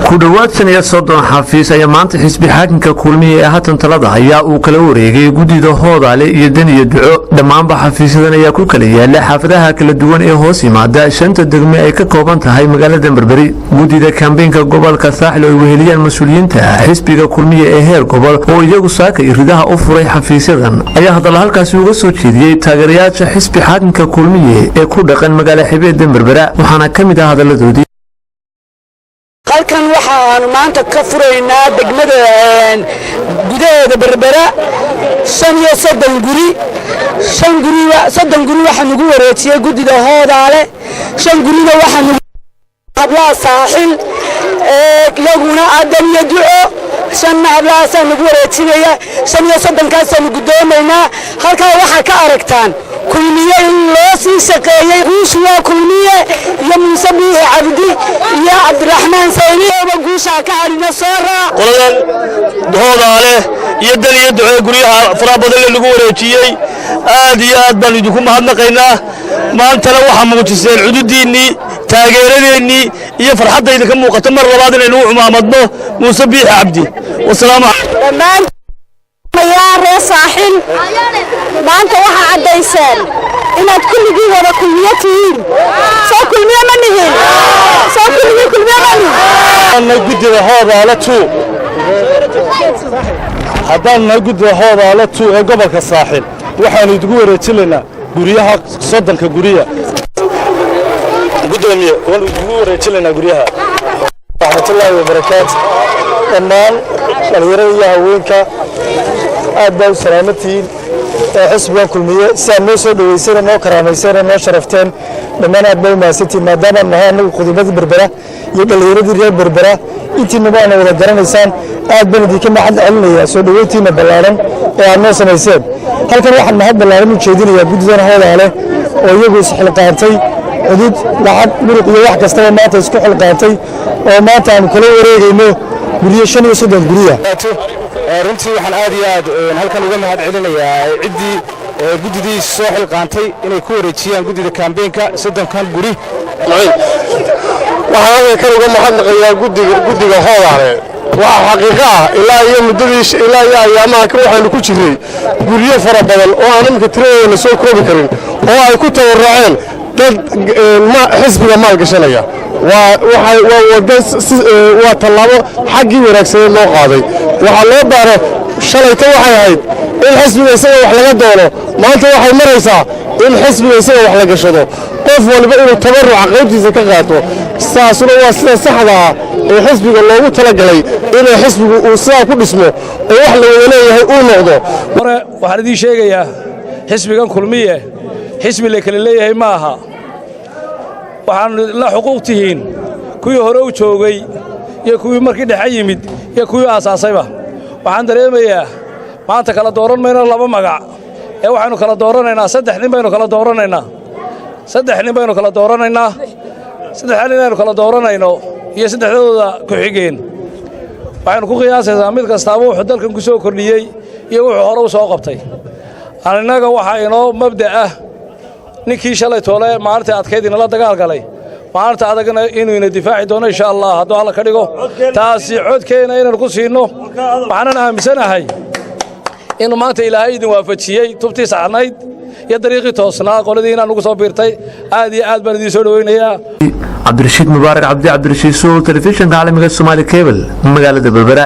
ku dhawaad 30 xafiis ayaa maanta xisbi xaakinka kulmiye ee hatan talada ayaa uu kala wareegay gudida Hoodaale iyo Daniya Duco dhammaanba xafiisadan ayaa ku kala yaala xaafadaha kala duwan ee hoos yimaada shanta degme ay ka kooban tahay magaalada Berberi gudida kambeynka gobolka Saaxil oo weheliyaan mas'uuliyiinta xisbiga kulmiye ee heer gobol oo iyagu saaka iridaha u furay xafiisadan ayaa hadal halkaas uga soo jeediyay taageerayaasha xisbi xaakinka kulmiye ee ku dhaqan magaalada Xeebta Berbera waxaana kamid ah hadaladoodii halkan waxaan maanta ka furaynaa degmada gudaheeda Berbera 35 guri 3 guri waxaan ugu wareejiyay gudida Hoodaale 5 gurina waxaan hablaha Saaxil iyaguna Daniya Duco sanna hablaha san ugu wareejinaya 35 kaasaan gudoomaynaa halka waxa ka aragtaan kulmiye loo sii shaqeeyay guusha kulmiye iyo Muuse Biixi Cabdi iyo Cabdiraxmaan Sayni oo guusha ka arina soora qoladan Hoodaale iyo Daniya Duco guriyaha farabadan lagu wareejiyay aad iyo aad baan idinku mahadnaqaynaa maantana waxa muujiseen xuduudiini taageeradeeni iyo farxadayda ka muuqato mar labaad inaynu u umaamadno Muuse Biixi Cabdi wassalaamu alaykum يا صاحل ما أنت واحد عديسان إن كل جيل ولا كليتين سو كلية منهن سو كلية منهن أنا قد هذا على تو هذا قد هذا على تو قبل كالصاحل وحنا تقول رتلنا قريها صدق كقرية قدامي تقول رتلنا قريها رحمة الله وبركاته النال الهرية وينك أبدا سلامتين حسب كلمية ساموسة دويسنا ما كراميسنا ما شرفتين لما أبدا ما ستي ما دام أنها نقدمات بربرة يبقى اللي يريد ريال بربرة أنتي نبغى ولا جرنا إنسان أبدا دي كم حد قال لي سودويتي نبلارن يعني سميسين هل كان واحد ما هذا بلارن متشيدين يا بود زين هذا عليه ويجوز حلقاتي حدود لحد مرق واحد كستوى ما تسكح حلقاتي وما تان كل وريجينه بريشان يسودن بريا runtii waxaan aad iyo aad halkan uga mahad celinayaa ciddii gudidii soo xilqaantay inay ku wareejiyaan gudida kaambeenka 30 guri waxaan kan uga mahadnaqayaa gudiga Hoodaale waxa xaqiiqo ah ilaa iyo muddadii ilaa iyo ayaamaha waxaanu ku jirnay guriyo fara badan oo aan imka tiradooda soo koobi karin oo ay ku tawarraceen dad xisbiga maal gashanaya waa tallaabo xaggii wanaagsan loo qaaday waxa loo baaro shalayta waxay ahayd in xisbiga isaga wax laga doono maanta waxay maraysaa in xisbiga isaga wax la gashado qof walba inuu tabarruc qaybtiisa ka qaato saasuna waa sida saxda ah ee xisbiga loogu talagalay in xisbigu uu sidaa ku dhismo oo wax la wada leeyahay uu noqdo hore waxaan idin sheegayaa xisbigan kulmiye xisbi la kala leeyahay ma aha waxaan la xuquuq tihiin kuwii hore u joogay iyo kuwii markii dhexe yimid iyo kuwii aasaasayba waxaan dareemayaa maanta kala dooran mayno laba magac ee waxaanu kala dooranaynaa 3 nin baynu kala dooranaynaa 3 nin baynu kala dooranaynaa 3 nin aynu kala dooranayno iyo 3dooda ku xigeen waxaanu ku qiyaasaysaa mid kastaaba wuxuu dalkan ku soo kordhiyay iyo wuxuu hore u soo qabtay anaga waxa inoo mabda ah ninkii shalay toole maalinta adkeydina la dagaal galay maalinta adagna inuu ina difaaci doono insha Allah haddii alla ka dhigo taasi codkeena inaan ku siino waxaan aaminsanahay in maanta Ilaahay idin waafajiyay tubtii saxnayd iyo dariiqii toosnaa qoladii inaan ugu soo biirtay aad iyo aad baan idin soo dhaweynayaa Cabdirashiid Mubaarak Cabdi Cabdirashiid Soul Television caalamiga Somali Cable magaalada Berbera